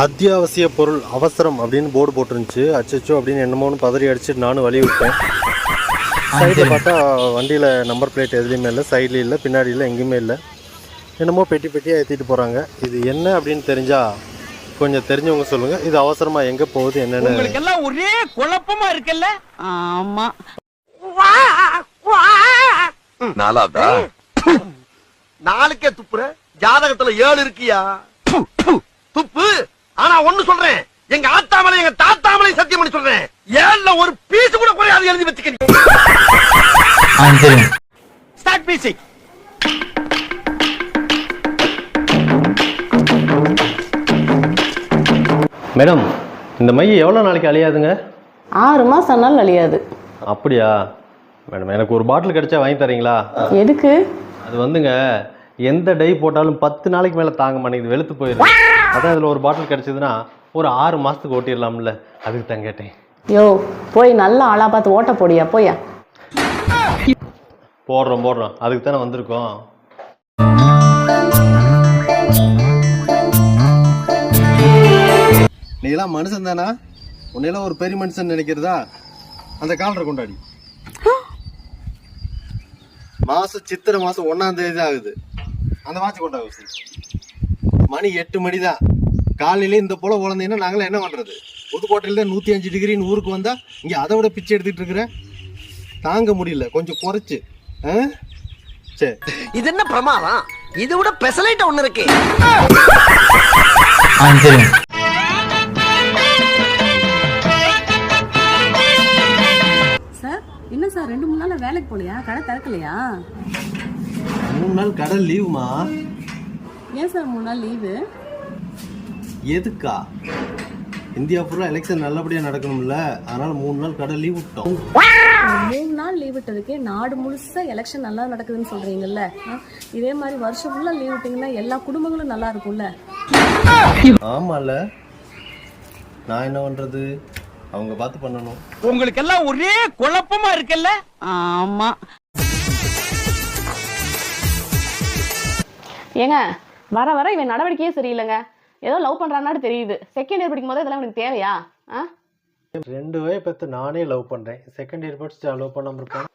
அத்தியாவசிய பொருள் அவசரம் அப்படின்னு போர்டு போட்டுருந்துச்சு. அச்சச்சோ அப்படின்னு என்னமோன்னு பதறி அடிச்சுட்டு நானும் வழி விட்டேன். சைடில் பார்த்தா வண்டியில் நம்பர் பிளேட் எதுலேயுமே இல்லை, சைட்லேயும் இல்லை, பின்னாடி இல்லை, எங்கேயுமே இல்லை. என்னமோ பெட்டியாக ஏற்றிட்டு போகிறாங்க. இது என்ன அப்படின்னு தெரிஞ்சால் கொஞ்சம் தெரிஞ்சவங்க சொல்லுங்கள். இது அவசரமாக எங்கே போகுது என்னென்னு. உங்களுக்கெல்லாம் ஒரே குழப்பமாக இருக்குல்ல? ஆமாம். நாலாவதா நாளுக்கே துப்புற ஜாதகத்துல 7 இருக்கியா? துப்பு. ஆனா ஒண்ணு சொல்றேன், எங்க ஆத்தாமலை எங்க தாத்தாமலை சத்தியம் பண்ணி சொல்றேன், 7ல ஒரு பீஸ் கூட குறையாது எழுதி வச்சுக்க. ஸ்டார்ட் பீசிங். மேடம், இந்த மை எவ்வளோ நாளைக்கு அழியாதுங்க? 6 மாசம் ஆனாலும் அழியாது. அப்படியா மேடம்? எனக்கு ஒரு பாட்டில் கிடைச்சா வாங்கி தரீங்களா? எதுக்கு? அது வந்துங்க, எந்த டை போட்டாலும் 10 நாளைக்கு மேலே தாங்க மாட்டேங்குது, வெளுத்து போயிடுது. அதான் இதில் ஒரு பாட்டில் கிடைச்சதுன்னா ஒரு 6 மாதத்துக்கு ஓட்டிடலாம்ல, அதுக்கு தான் கேட்டேன். யோ போய் நல்ல ஆளா பார்த்து ஓட்ட போடியா போயா. போடுறோம் அதுக்கு தானே வந்திருக்கோம். நீலாம் மனுஷன் தானா? உன்னையெல்லாம் ஒரு பெரிய மனுஷன் நினைக்கிறதா? அந்த காலரை கொண்டாடி. சித்திரை மாசம் 1ஆம் தேதி ஆகுது. அந்த வாட்ச் கொண்டாடு. மணி 8 மணி தான். காலையில இந்த போல உழந்தீங்கன்னா நாங்களாம் என்ன பண்றது? புதுக்கோட்டையில 105 டிகிரின்னு ஊருக்கு வந்தா இங்க அதை விட பிச்சை எடுத்துட்டு இருக்கிறேன். தாங்க முடியல, கொஞ்சம் குறைச்சு. சரி, இது என்ன பிரமாதம்? இதை விட பெசலைட் ஒண்ணு இருக்கு. சார் என்ன சார் 2-3 நாள் வேலைக்கு போலையா? கடை திறக்கலையா? 3 நாள் கடை லீவுமா? ஏன் சார் 3 நாள் லீவு? எதுக்கா? இந்தியா பூரா எலெக்ஷன் நல்லபடியா நடக்கணும்ல, அதனால 3 நாள் கடை லீவ் விட்டோம். 3 நாள் லீவ் விட்டதுக்கே நாடு முழுசா எலெக்ஷன் நல்லா நடக்குதுன்னு சொல்றீங்கல்ல. இதே மாதிரி வருஷம் ஃபுல்லா லீவ் விட்டீங்கன்னா எல்லா குடும்பங்களும் நல்லா இருக்கும்ல. ஆமால, நான் என்ன பண்றது? அவங்க பார்த்து பண்ணணும். உங்களுக்கெல்லாம் ஒரே குழப்பமா இருக்குல்ல? ஆமா. ஏங்க வர வர இவன் நடவடிக்கையே சரியில்லைங்க. ஏதோ லவ் பண்றான்னு தெரியுது. செகண்ட் இயர் படிக்கும் போது இதெல்லாம் எனக்கு தேவையா? 2 வயசு பார்த்து நானே லவ் பண்றேன். செகண்ட் இயர் படிச்சு லவ் பண்ணாம இருப்பேன்.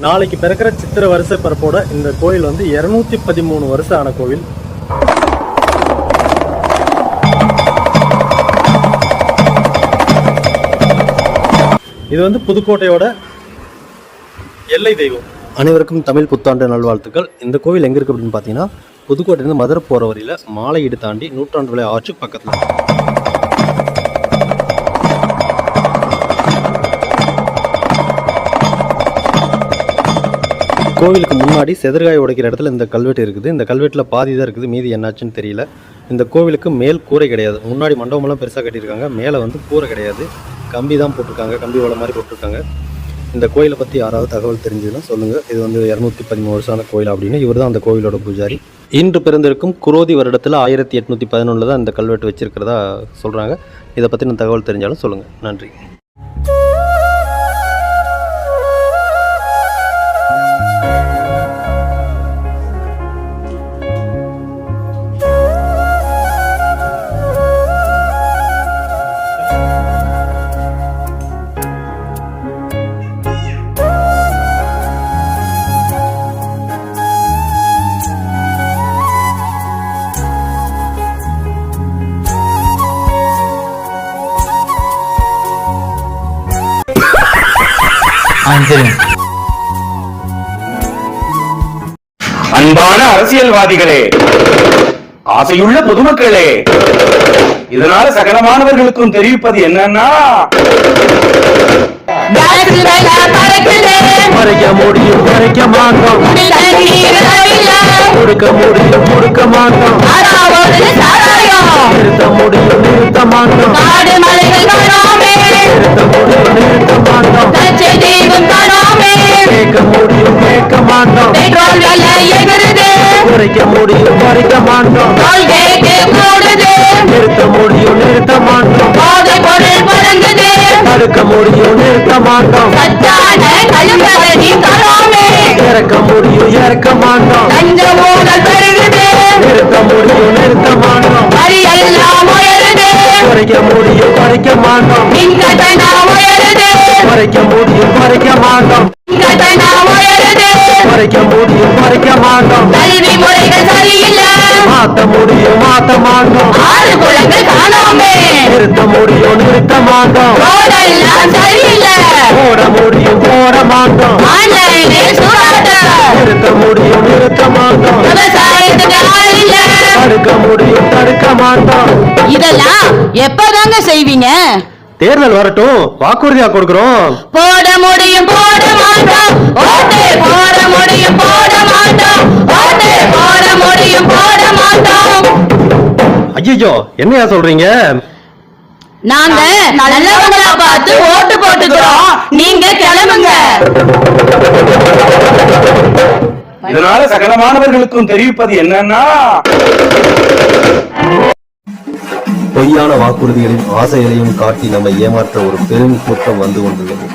நாளைக்கு பிறக்கிற சித்திரை வருஷ பிறப்போட இந்த கோயில் வந்து 213 வருஷம் ஆன கோவில். இது வந்து புதுக்கோட்டையோட எல்லை தெய்வம். அனைவருக்கும் தமிழ் புத்தாண்டு நல்வாழ்த்துக்கள். இந்த கோவில் எங்க இருக்கு அப்படின்னு பாத்தீங்கன்னா, புதுக்கோட்டையிலிருந்து மதுரை போற வழியில மாலையீடு தாண்டி நூற்றாண்டு விலை ஆற்று பக்கத்துல. கோவிலுக்கு முன்னாடி செதற்காய் உடைக்கிற இடத்துல இந்த கல்வெட்டு இருக்குது. இந்த கல்வெட்டில் பாதி தான் இருக்குது, மீதி என்னாச்சுன்னு தெரியல. இந்த கோவிலுக்கு மேல் கூரை கிடையாது. முன்னாடி மண்டபமெல்லாம் பெருசாக கட்டியிருக்காங்க, மேலே வந்து கூரை கிடையாது, கம்பி தான் போட்டிருக்காங்க, கம்பி வலை மாதிரி போட்டிருக்காங்க. இந்த கோயிலை பற்றி யாராவது தகவல் தெரிஞ்சதுன்னா சொல்லுங்கள். இது வந்து 213 வருஷமான கோயில் அப்படின்னு இவர் தான் அந்த கோயிலோட பூஜாரி. இன்று பிறந்திருக்கும் குரோதி வருடத்தில் 1811 தான் இந்த கல்வெட்டு வச்சிருக்கிறதா சொல்கிறாங்க. இதை பற்றின தகவல் தெரிஞ்சாலும் சொல்லுங்கள். நன்றி. அன்பான அரசியல்வாதிகளே, ஆசையுள்ள பொதுமக்களே, இதனால சகலமானவர்களுக்கும் தெரிவிப்பது என்னன்னா, மறைக்க முடியும் மறைக்க மாட்டோம், கொடுக்க முடியும் கொடுக்க மாட்டோம், நிறுத்த முடியும் நிறுத்த மாட்டோம், நிறுத்த முடியும் நிறுத்த மாட்டோம், கேட்க முடியும் கேட்க மாட்டோம், குறைக்க முடியும் குறைக்க மாட்டோம், நிறுத்த முடியும் நிறுத்த மாட்டோம், தடுக்க முடியும் நிறுத்த மாட்டோம், இறக்க முடியும் இறக்க மாட்டோம், நிறுத்த முடியும் நிறுத்த மாட்டோம், குறைக்க முடியும் குறைக்க மாட்டோம், குறைக்க முடியும் குறைக்க மாட்டோம், குறைக்க முடியும் குறைக்க மாட்டோம், கல்வி முறைகள் சரியில்லை, மாத்த முடியும் மாத்த மாட்டோம், ஆறு குளங்கள் காணாமே, நிறுத்த முடியும் நிறுத்த மாட்டோம், ரோடெல்லாம் சரியில்லை, போட முடியும் போட மாட்டோம், ஆன்லைனில் சூதாட்டம், நிறுத்த முடியும் நிறுத்த மாட்டோம், விவசாயத்துக்கு ஆள் இல்ல, தடுக்க முடியும் தடுக்க மாட்டோம். இதெல்லாம் எப்பதாங்க செய்வீங்க? தேர்தல் வரட்டும், வாக்குறுதியா கொடுக்கிறோம். போட முடியும் போட மாட்டோம், ஓட்டு போட முடியும் போட மாட்டோம், ஓட்டு போட முடியும் போட மாட்டோம். ஐயோ என்னையா சொல்றீங்க? நாங்க நல்லவங்களா பார்த்து ஓட்டு போட்டுக்கிறோம், நீங்க கிளம்புங்க. இதனால சகலமானவர்களுக்கும் தெரிவிப்பது என்னன்னா, பொய்யான வாக்குறுதிகளையும் ஆசைகளையும் காட்டி நம்மை ஏமாற்ற ஒரு பெரும் கூட்டம் வந்து கொண்டுள்ளது.